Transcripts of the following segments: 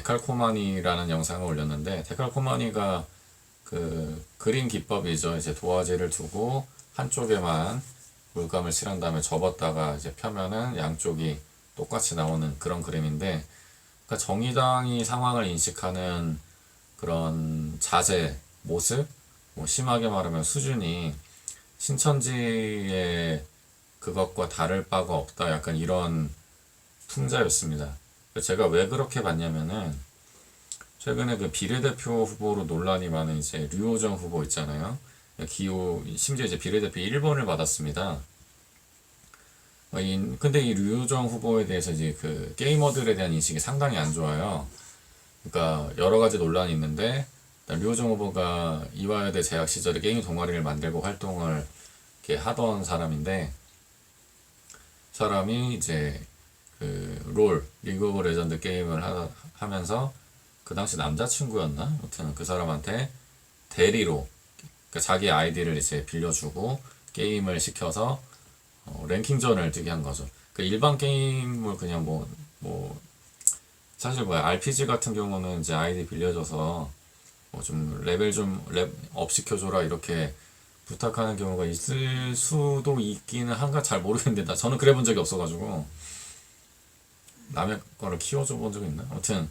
데칼코마니라는 영상을 올렸는데, 데칼코마니가 그 그림 기법이죠. 이제 도화지를 두고 한쪽에만 물감을 칠한 다음에 접었다가 이제 펴면은 양쪽이 똑같이 나오는 그런 그림인데, 그러니까 정의당이 상황을 인식하는 그런 자세, 모습, 뭐 심하게 말하면 수준이 신천지의 그것과 다를 바가 없다. 약간 이런 풍자였습니다. 제가 왜 그렇게 봤냐면은 최근에 그 비례대표 후보로 논란이 많은 이제 류호정 후보 있잖아요. 기호 심지어 이제 비례대표 1번을 받았습니다. 근데 이 류호정 후보에 대해서 이제 그 게이머들에 대한 인식이 상당히 안 좋아요. 그러니까 여러 가지 논란이 있는데 류호정 후보가 이화여대 재학 시절에 게임 동아리를 만들고 활동을 이렇게 하던 사람인데, 사람이 이제 그 리그 오브 레전드 게임을 하면서 그 당시 남자친구였나? 아무튼 그 사람한테 대리로, 그러니까 자기 아이디를 이제 빌려주고 게임을 시켜서 랭킹전을 뛰게 한 거죠. 그 일반 게임을 그냥 사실 RPG 같은 경우는 이제 아이디 빌려줘서 뭐 좀 레벨 좀 업 시켜줘라 이렇게 부탁하는 경우가 있을 수도 있기는 한가 잘 모르겠는데, 저는 그래 본 적이 없어가지고 남의 거를 키워줘 본 적이 있나? 아무튼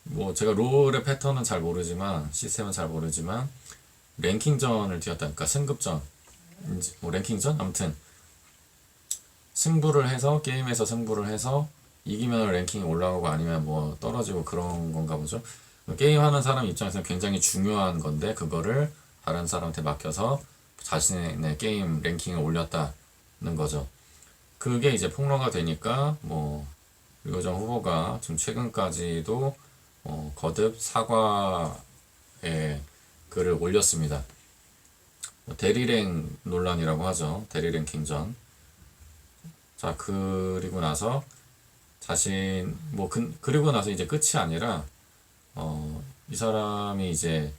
뭐 제가 롤의 패턴은 잘 모르지만, 시스템은 잘 모르지만 랭킹전을 뛰었다. 그러니까 승급전, 뭐 랭킹전? 아무튼 승부를 해서, 게임에서 승부를 해서 이기면 랭킹이 올라가고 아니면 뭐 떨어지고 그런 건가 보죠. 게임하는 사람 입장에서는 굉장히 중요한 건데, 그거를 다른 사람한테 맡겨서 자신의 게임 랭킹을 올렸다는 거죠. 그게 이제 폭로가 되니까 뭐 류호정 후보가 좀 최근까지도 거듭 사과의 글을 올렸습니다. 대리랭 논란이라고 하죠. 대리랭킹전. 자, 그리고 나서 그리고 나서 이제 끝이 아니라 이 사람이 이제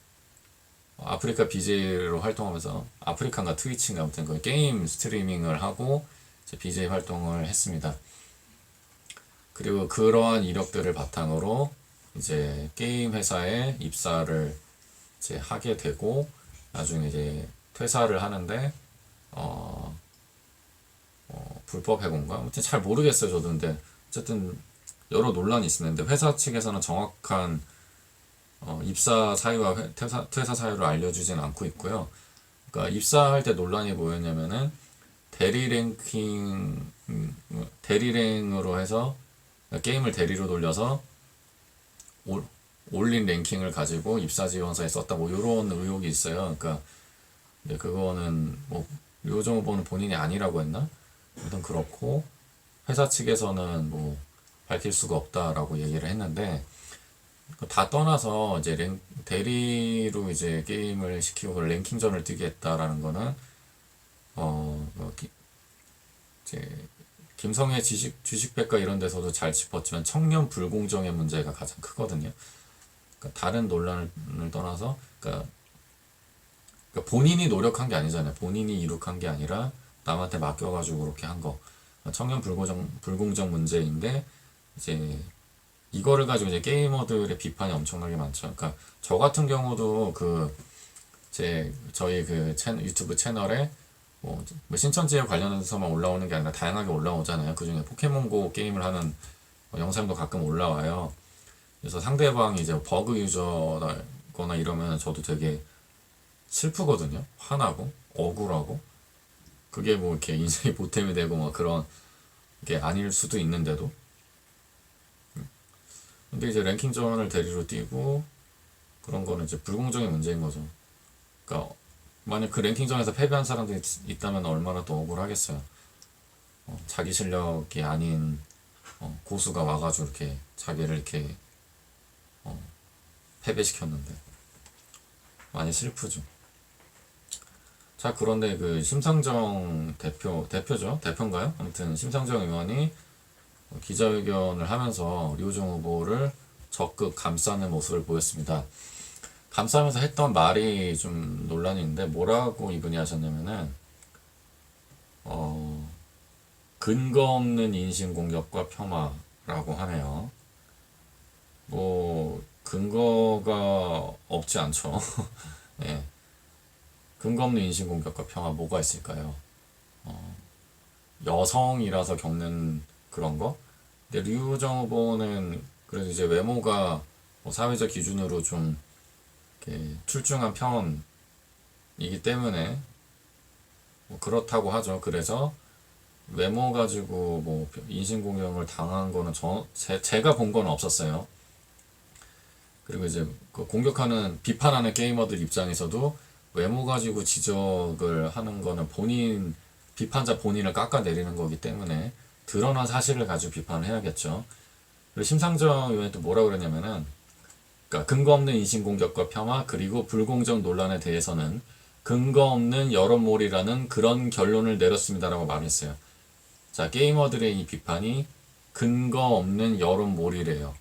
아프리카 BJ로 활동하면서, 아프리카인가 트위치인가 아무튼 그 게임 스트리밍을 하고 이제 BJ 활동을 했습니다. 그리고 그러한 이력들을 바탕으로 이제 게임 회사에 입사를 이제 하게 되고, 나중에 이제 퇴사를 하는데 불법 해고인가? 아무튼 잘 모르겠어요, 저도. 근데 어쨌든 여러 논란이 있었는데 회사 측에서는 정확한 입사 사유와 퇴사 사유를 알려주지는 않고 있고요. 그러니까 입사할 때 논란이 뭐였냐면은 대리랭으로 해서, 그러니까 게임을 대리로 돌려서 올린 랭킹을 가지고 입사 지원서에 썼다, 뭐 이런 의혹이 있어요. 그러니까 그거는 뭐 류호정 후보는 본인이 아니라고 했나? 아무튼 그렇고, 회사 측에서는 뭐 밝힐 수가 없다라고 얘기를 했는데, 다 떠나서 이제 대리로 이제 게임을 시키고 랭킹전을 뛰게 했다라는 거는 이제 김성애 주식백과 이런 데서도 잘 짚었지만 청년 불공정의 문제가 가장 크거든요. 그러니까 다른 논란을 떠나서, 그러니까 본인이 노력한 게 아니잖아요. 본인이 이룩한 게 아니라 남한테 맡겨가지고 그렇게 한 거. 청년 불공정 문제인데, 이제 이거를 가지고 이제 게이머들의 비판이 엄청나게 많죠. 그러니까 저 같은 경우도 저희 그 유튜브 채널에 뭐 신천지에 관련해서만 올라오는 게 아니라 다양하게 올라오잖아요. 그 중에 포켓몬고 게임을 하는 영상도 가끔 올라와요. 그래서 상대방이 이제 버그 유저거나 이러면 저도 되게 슬프거든요. 화나고 억울하고, 그게 뭐 이렇게 인생이 보탬이 되고 막 그런 게 아닐 수도 있는데도. 근데 이제 랭킹전을 대리로 뛰고 그런 거는 이제 불공정의 문제인 거죠. 그러니까 만약 그 랭킹전에서 패배한 사람들이 있다면 얼마나 더 억울하겠어요. 자기 실력이 아닌 고수가 와가지고 이렇게 자기를 이렇게 패배시켰는데 많이 슬프죠. 자, 그런데 그 심상정 대표죠? 대표인가요? 아무튼 심상정 의원이 기자회견을 하면서 류호정 후보를 적극 감싸는 모습을 보였습니다. 감싸면서 했던 말이 좀 논란이 있는데, 뭐라고 이분이 하셨냐면은 근거 없는 인신공격과 폄하라고 하네요. 근거가 없지 않죠. 예. 근거 없는 인신공격과 평화 뭐가 있을까요? 여성이라서 겪는 그런 거? 근데 류호정 후보는 그래도 이제 외모가 뭐 사회적 기준으로 좀 이렇게 출중한 편이기 때문에 뭐 그렇다고 하죠. 그래서 외모 가지고 뭐 인신공격을 당한 거는 제가 본 건 없었어요. 그리고 이제 그 공격하는 비판하는 게이머들 입장에서도 외모 가지고 지적을 하는 거는 비판자 본인을 깎아내리는 거기 때문에 드러난 사실을 가지고 비판을 해야겠죠. 그리고 심상정 의원이 또 뭐라 그러냐면은, 그러니까 근거 없는 인신공격과 폄하 그리고 불공정 논란에 대해서는 근거 없는 여론몰이라는 그런 결론을 내렸습니다라고 말했어요. 자, 게이머들의 이 비판이 근거 없는 여론몰이래요.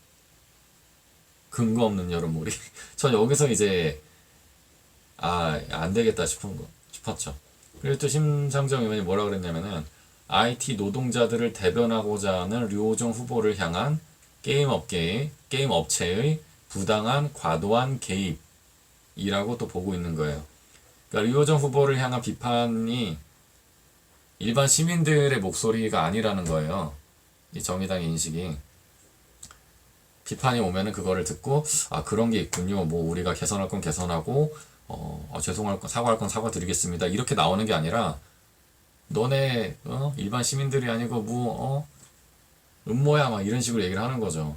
근거 없는 여론몰이. 전 여기서 이제 안 되겠다 싶었죠. 그리고 또 심상정 의원이 뭐라 그랬냐면은 IT 노동자들을 대변하고자 하는 류호정 후보를 향한 게임 업체의 부당한 과도한 개입이라고 또 보고 있는 거예요. 그러니까 류호정 후보를 향한 비판이 일반 시민들의 목소리가 아니라는 거예요. 이 정의당의 인식이. 비판이 오면은 그거를 듣고 그런 게 있군요. 뭐 우리가 개선할 건 개선하고 죄송할 건 사과할 건 사과드리겠습니다. 이렇게 나오는 게 아니라 너네 일반 시민들이 아니고 뭐 음모야 막 이런 식으로 얘기를 하는 거죠.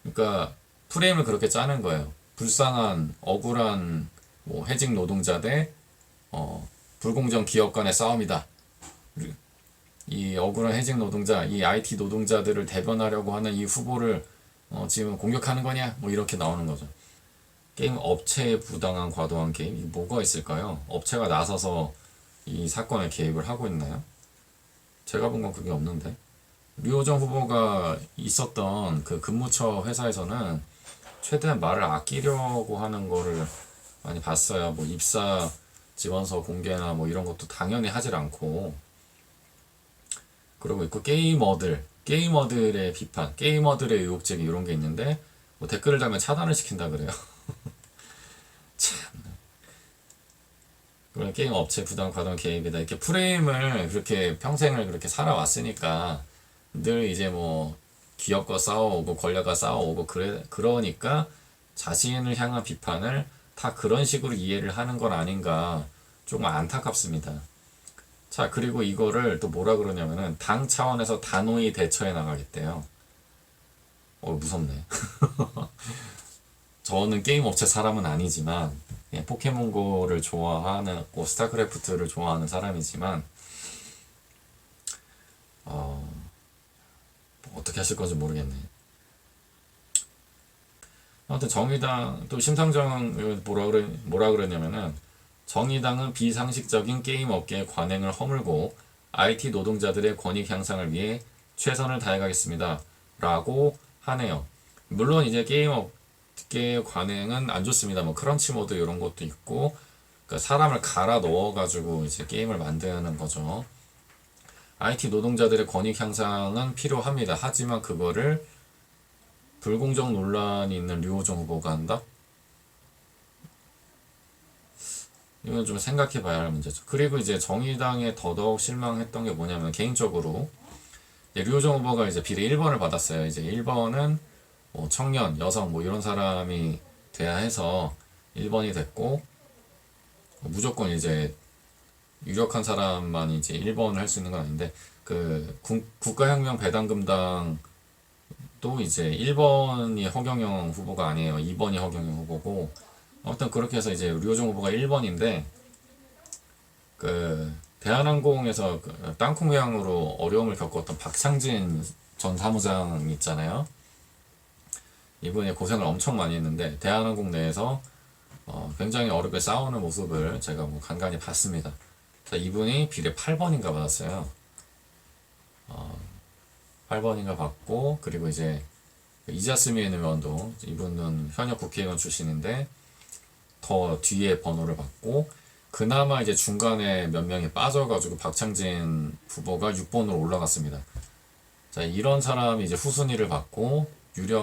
그러니까 프레임을 그렇게 짜는 거예요. 불쌍한 억울한 뭐 해직 노동자 대 불공정 기업 간의 싸움이다. 이 억울한 해직 노동자, 이 IT 노동자들을 대변하려고 하는 이 후보를 지금 공격하는 거냐? 뭐 이렇게 나오는 거죠. 게임 업체의 부당한 과도한 개입, 이게 뭐가 있을까요? 업체가 나서서 이 사건에 개입을 하고 있나요? 제가 본 건 그게 없는데. 류호정 후보가 있었던 그 근무처 회사에서는 최대한 말을 아끼려고 하는 거를 많이 봤어요. 뭐 입사 지원서 공개나 뭐 이런 것도 당연히 하질 않고. 그러고 있고 게이머들의 비판, 게이머들의 의혹 제기 이런 게 있는데 뭐 댓글을 달면 차단을 시킨다 그래요. 참. 그런 게임 업체 부당 과도한 개입이다. 이렇게 프레임을 그렇게 평생을 그렇게 살아왔으니까 늘 이제 뭐 기업과 싸워오고 권력과 싸워오고 그러니까 자신을 향한 비판을 다 그런 식으로 이해를 하는 건 아닌가 조금 안타깝습니다. 자, 그리고 이거를 또 뭐라 그러냐면은 당 차원에서 단호히 대처해 나가겠대요. 무섭네. 저는 게임 업체 사람은 아니지만 포켓몬고를 좋아하는 스타크래프트를 좋아하는 사람이지만 어떻게 하실 건지 모르겠네. 아무튼 정의당 또 심상정 뭐라 그러냐면은 정의당은 비상식적인 게임 업계의 관행을 허물고 IT 노동자들의 권익 향상을 위해 최선을 다해가겠습니다. 라고 하네요. 물론 이제 게임 업계의 관행은 안 좋습니다. 뭐 크런치 모드 이런 것도 있고, 그러니까 사람을 갈아 넣어가지고 이제 게임을 만드는 거죠. IT 노동자들의 권익 향상은 필요합니다. 하지만 그거를 불공정 논란이 있는 류호정 후보가 한다? 이건 좀 생각해 봐야 할 문제죠. 그리고 이제 정의당에 더더욱 실망했던 게 뭐냐면 개인적으로 류호정 후보가 이제 비례 1번을 받았어요. 이제 1번은 뭐 청년, 여성 뭐 이런 사람이 돼야 해서 1번이 됐고 무조건 이제 유력한 사람만 이제 1번을 할 수 있는 건 아닌데 그 국가혁명 배당금당 또 이제 1번이 허경영 후보가 아니에요. 2번이 허경영 후보고 아무튼 그렇게 해서 이제 류호정 후보가 1번인데 그 대한항공에서 그 땅콩 회항으로 어려움을 겪었던 박창진 전 사무장 있잖아요. 이분이 고생을 엄청 많이 했는데 대한항공 내에서 굉장히 어렵게 싸우는 모습을 제가 뭐 간간히 봤습니다. 자, 이분이 비례 8번인가 받았어요. 8번인가 받고 그리고 이제 이자스민 의원도 이분은 현역 국회의원 출신인데 더 뒤에 번호를 받고 그나마 이제 중간에 몇 명이 빠져가지고 박창진 후보가 6번으로 올라갔습니다. 자, 이런 사람이 이제 후순위를 받고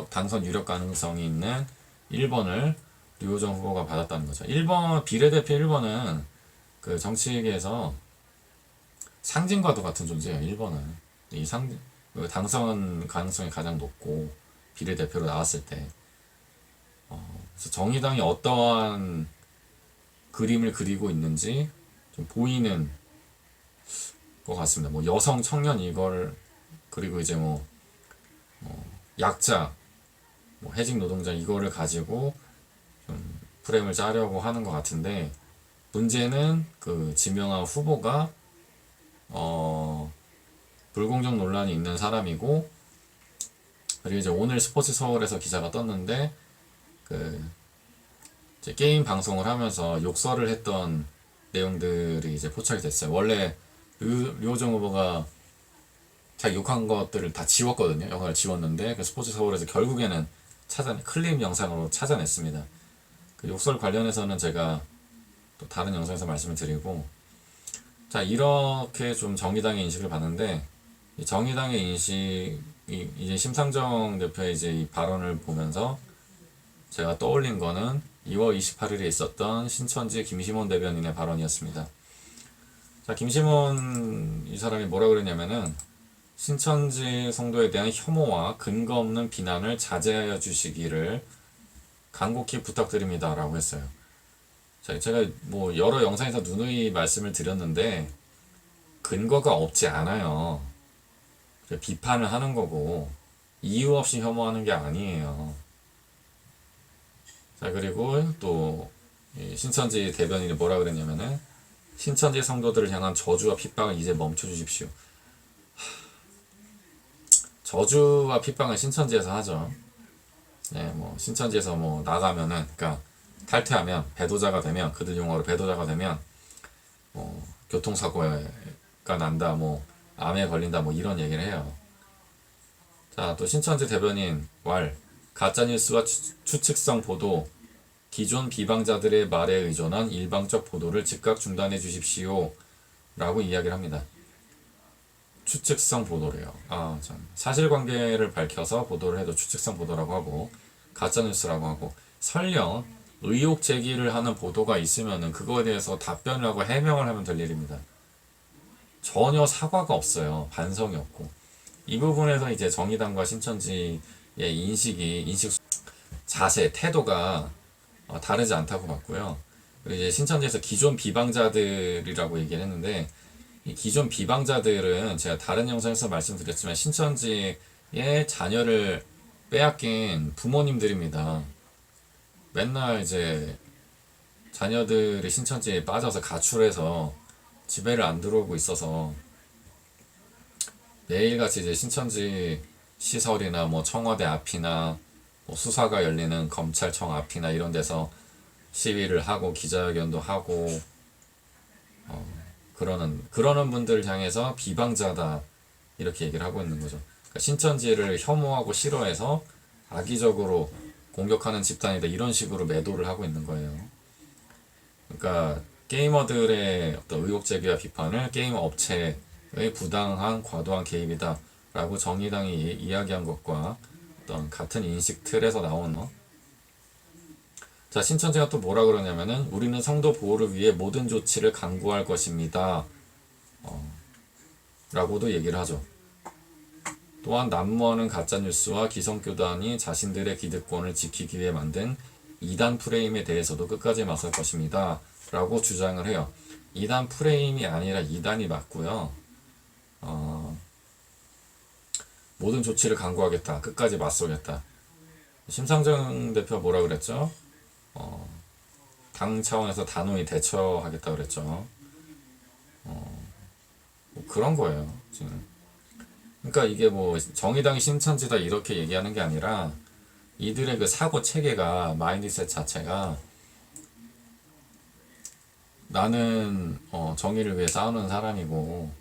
당선 유력 가능성이 있는 1번을 류호정 후보가 받았다는 거죠. 1번 비례대표 1번은 그 정치계에서 상징과도 같은 존재예요. 1번은 그 당선 가능성이 가장 높고 비례대표로 나왔을 때 그래서 정의당이 어떠한 그림을 그리고 있는지 좀 보이는 것 같습니다. 뭐 여성, 청년 이걸 그리고 이제 뭐 약자, 뭐 해직 노동자 이거를 가지고 좀 프레임을 짜려고 하는 것 같은데 문제는 그 지명한 후보가 불공정 논란이 있는 사람이고 그리고 이제 오늘 스포츠 서울에서 기사가 떴는데 그 이제 게임 방송을 하면서 욕설을 했던 내용들이 이제 포착이 됐어요. 원래 류호정 후보가 자기 욕한 것들을 다 지웠거든요. 영상을 지웠는데 그 스포츠 서울에서 결국에는 클립 영상으로 찾아냈습니다. 그 욕설 관련해서는 제가 또 다른 영상에서 말씀을 드리고 자 이렇게 좀 정의당의 인식을 봤는데 이 정의당의 인식이 이제 심상정 대표의 이제 이 발언을 보면서 제가 떠올린 거는 2월 28일에 있었던 신천지 김시몬 대변인의 발언이었습니다. 자, 김시몬 이 사람이 뭐라 그랬냐면은 신천지 성도에 대한 혐오와 근거 없는 비난을 자제하여 주시기를 간곡히 부탁드립니다. 라고 했어요. 자, 제가 뭐 여러 영상에서 누누이 말씀을 드렸는데 근거가 없지 않아요. 비판을 하는 거고 이유 없이 혐오하는 게 아니에요. 자, 그리고 또 신천지 대변인이 뭐라 그랬냐면은 신천지 성도들을 향한 저주와 핍박을 이제 멈춰 주십시오. 저주와 핍박은 신천지에서 하죠. 네, 뭐 신천지에서 뭐 나가면은 그러니까 탈퇴하면 배도자가 되면 그들 용어로 배도자가 되면 뭐 교통사고가 난다, 뭐 암에 걸린다, 뭐 이런 얘기를 해요. 자, 또 신천지 대변인 가짜뉴스와 추측성 보도, 기존 비방자들의 말에 의존한 일방적 보도를 즉각 중단해 주십시오. 라고 이야기를 합니다. 추측성 보도래요. 아, 참. 사실관계를 밝혀서 보도를 해도 추측성 보도라고 하고, 가짜뉴스라고 하고, 설령 의혹 제기를 하는 보도가 있으면은 그거에 대해서 답변을 하고 해명을 하면 될 일입니다. 전혀 사과가 없어요. 반성이 없고. 이 부분에서 이제 정의당과 신천지의 인식, 자세, 태도가 다르지 않다고 봤고요. 그리고 이제 신천지에서 기존 비방자들이라고 얘기를 했는데, 이 기존 비방자들은 제가 다른 영상에서 말씀드렸지만 신천지의 자녀를 빼앗긴 부모님들입니다. 맨날 이제 자녀들이 신천지에 빠져서 가출해서 집에를 안 들어오고 있어서 매일같이 이제 신천지 시설이나 뭐 청와대 앞이나 뭐 수사가 열리는 검찰청 앞이나 이런 데서 시위를 하고 기자회견도 하고 그러는 분들을 향해서 비방자다 이렇게 얘기를 하고 있는 거죠. 그러니까 신천지를 혐오하고 싫어해서 악의적으로 공격하는 집단이다 이런 식으로 매도를 하고 있는 거예요. 그러니까 게이머들의 어떤 의혹 제기와 비판을 게임 업체의 부당한 과도한 개입이다 라고 정의당이 이야기한 것과 어떤 같은 인식 틀에서 나온 자, 신천지가 또 뭐라 그러냐면은 우리는 성도 보호를 위해 모든 조치를 강구할 것입니다. 라고도 얘기를 하죠. 또한 난무하는 가짜뉴스와 기성교단이 자신들의 기득권을 지키기 위해 만든 이단 프레임에 대해서도 끝까지 맞설 것입니다. 라고 주장을 해요. 이단 프레임이 아니라 이단이 맞고요. 모든 조치를 강구하겠다. 끝까지 맞서겠다. 심상정 대표가 뭐라 그랬죠? 당 차원에서 단호히 대처하겠다 그랬죠. 뭐 그런 거예요, 지금. 그러니까 이게 뭐 정의당이 신천지다 이렇게 얘기하는 게 아니라 이들의 그 사고 체계가 마인드셋 자체가 나는 정의를 위해 싸우는 사람이고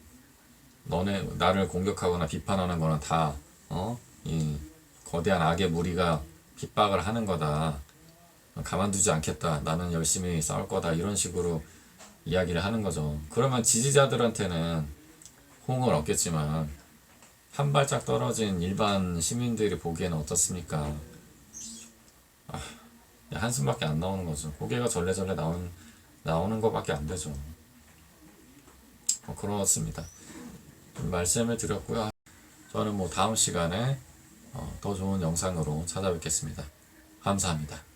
너네 나를 공격하거나 비판하는 거는 다 이 거대한 악의 무리가 핍박을 하는 거다. 가만두지 않겠다. 나는 열심히 싸울 거다. 이런 식으로 이야기를 하는 거죠. 그러면 지지자들한테는 호응을 얻겠지만 한 발짝 떨어진 일반 시민들이 보기에는 어떻습니까? 한숨밖에 안 나오는 거죠. 고개가 절레절레 나오는 것밖에 안 되죠. 그렇습니다. 말씀을 드렸고요. 저는 다음 시간에 더 좋은 영상으로 찾아뵙겠습니다. 감사합니다.